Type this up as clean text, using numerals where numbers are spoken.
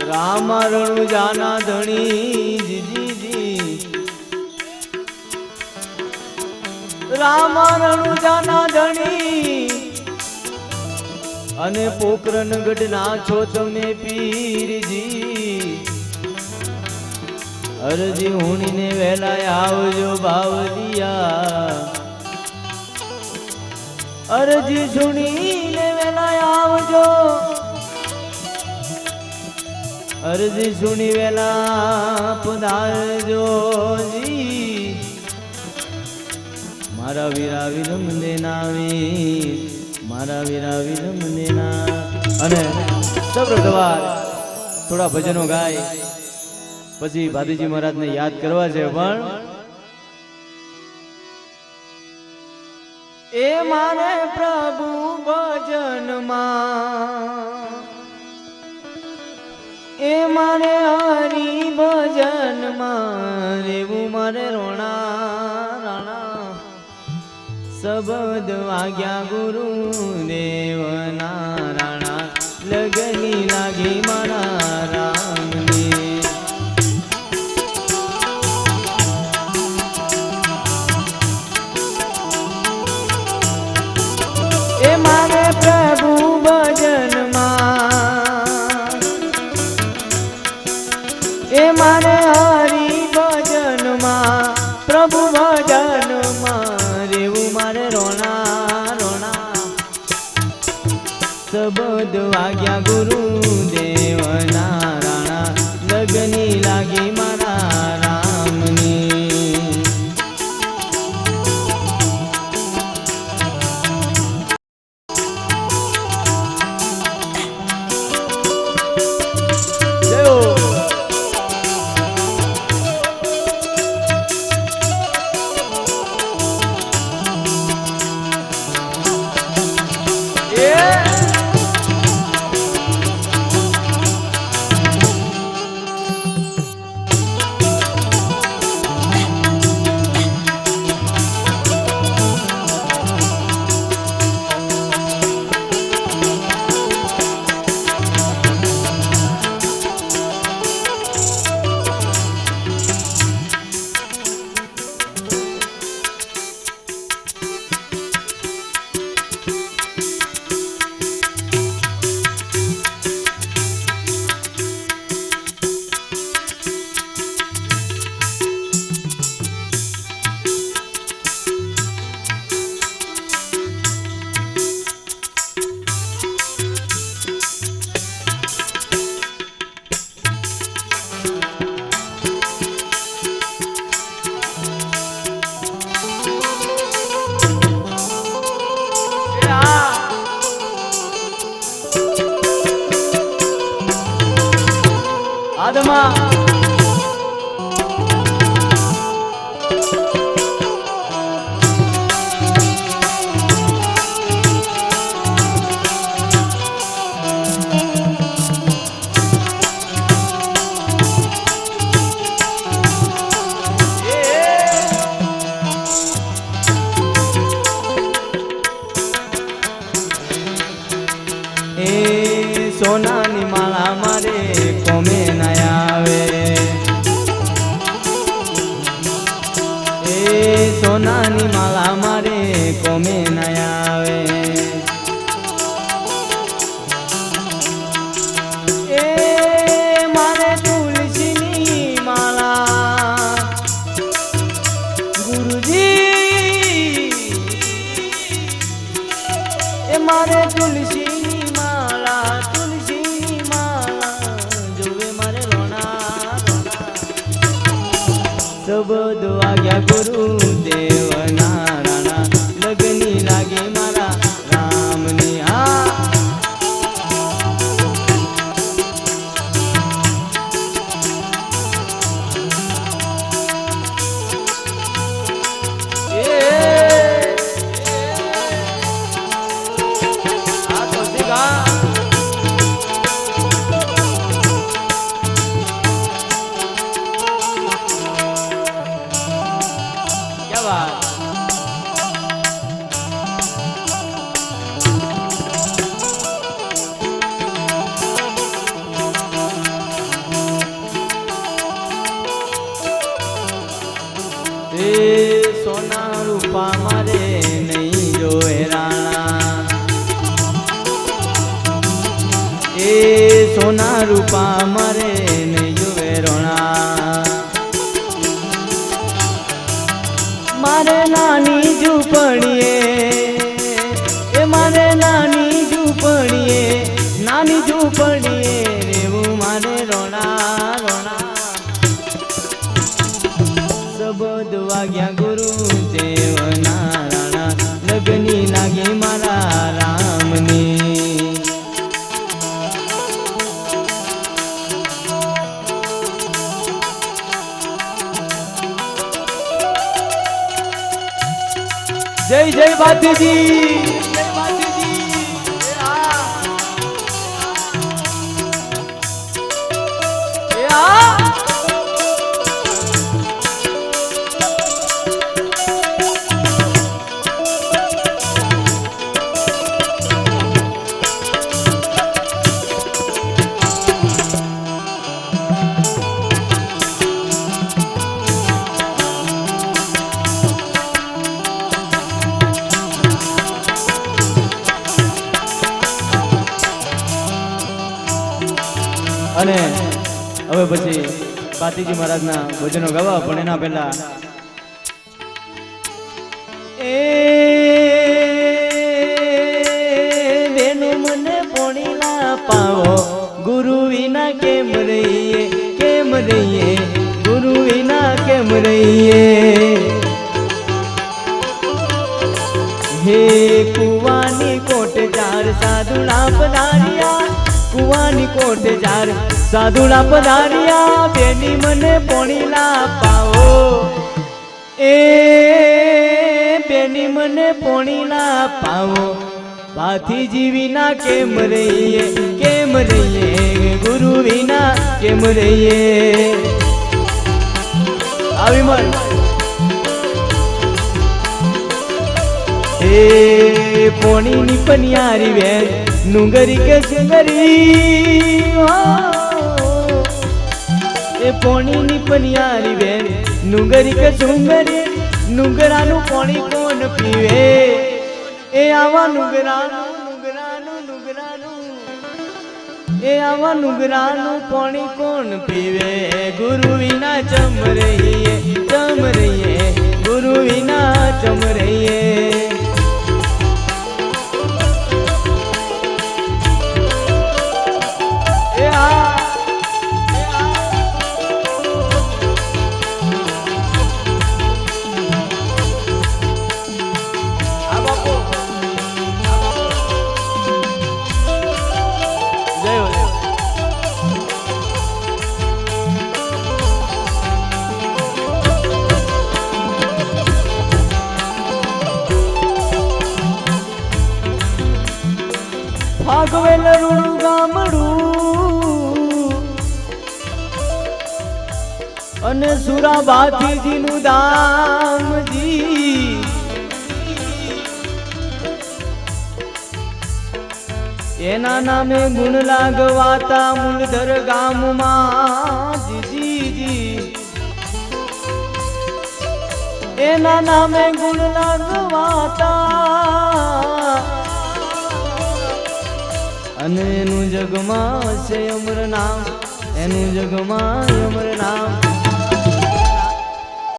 રામ રણુ જાના ધણી જીજી રામ રણુ જાના ધણી અને પોકરન ગઢ ના છો તમે પીરજી અરજી હુણીને વેલા આવજો બાવલિયા અરજી સુણીને વેલા આવજો અરજી સુણી વેલા પધારજો જી મારા વીરા વિલમ દેનાવી મારા વીરા વિલમ દેના અને સબ્રતવાર થોડા ભજનો ગાય પછી ભાતીજી મહારાજને યાદ કરવા છે પણ એ મારે પ્રભુ ભજનમાં એ મારે હરી ભજનમાં રેવું મારે રોણા રાણા શબ્દ વાગ્યા ગુરુ દેવના રાણા લગની લાગી મારા રામની એ મારે પ્રભુ ભજનમાં એ મારે હરી ભજનમાં પ્રભુ ભજનમાં રેવું મારે રોણા રોણા શબ્દ વાગ્યા ગુરુ દેવના રાણા લગની લાગી મારા રામની આદમા સોનાની માળા મારે કોમે ના આવે એ સોનાની માળા મારે કોમે ના આવે એ મારે તુલસીની માળા ગુરુજી એ મારે તુલસી શબ્દ વાગ્યા ગુરુ દેવના રાણા લગની લાગી મારા રામની હા એ સોના રૂપા મારે નહીં જુએ રોણા મારે નાની ઝૂંપડીએ એ મારે નાની ઝૂંપડીએ રેવું મારે રોણા રોણા શબ્દ વાગ્યા ગુરુ દેવના રાણા લગની લાગી મારા રામની જય જય બાતીજી અને હવે પછી પાતીજી મહારાજના ભજનો ગાવા પણ એના પહેલા એ બેનો મને પોણીલા પાવો ગુરુ વિના કેમ રહીએ ગુરુ વિના કેમ રહીએ હે કુવાની કોટ ચાર સાધુડા પધાર્યા કુવાની કોટ ચાર સાધુડા પધાર્યા બેની મને પોણીલા પાવો એ બેની મને પોણીલા પાવો પાથીજી વિના કેમ રહીએ ગુરુ વિના કેમ રહીએ આવી મન એ પોણીની પનિયારી બેન નુંગરી કે સુંદરી એ પોણીની પનિયારી બેન નુંગરી કે સુંદરી નુંગરાનું પોણી કોણ પીવે એ આવા નુંગરાનું એ આવા નુંગરાનું પોણી કોણ પીવે ગુરુ વિના ચમ રહીએ ગુરુ વિના ચમ રહીએ ભાગવેલ રૂડું ગામડું અને સુરાબાથીજીનું દામજી એના નામે ગુણ લાગવાતા મૂલધર ગામમાં જીજી એના નામે ગુણ લાગવાતા અને એનું જગમાં છે અમર નામ એનું જગમાં અમર નામ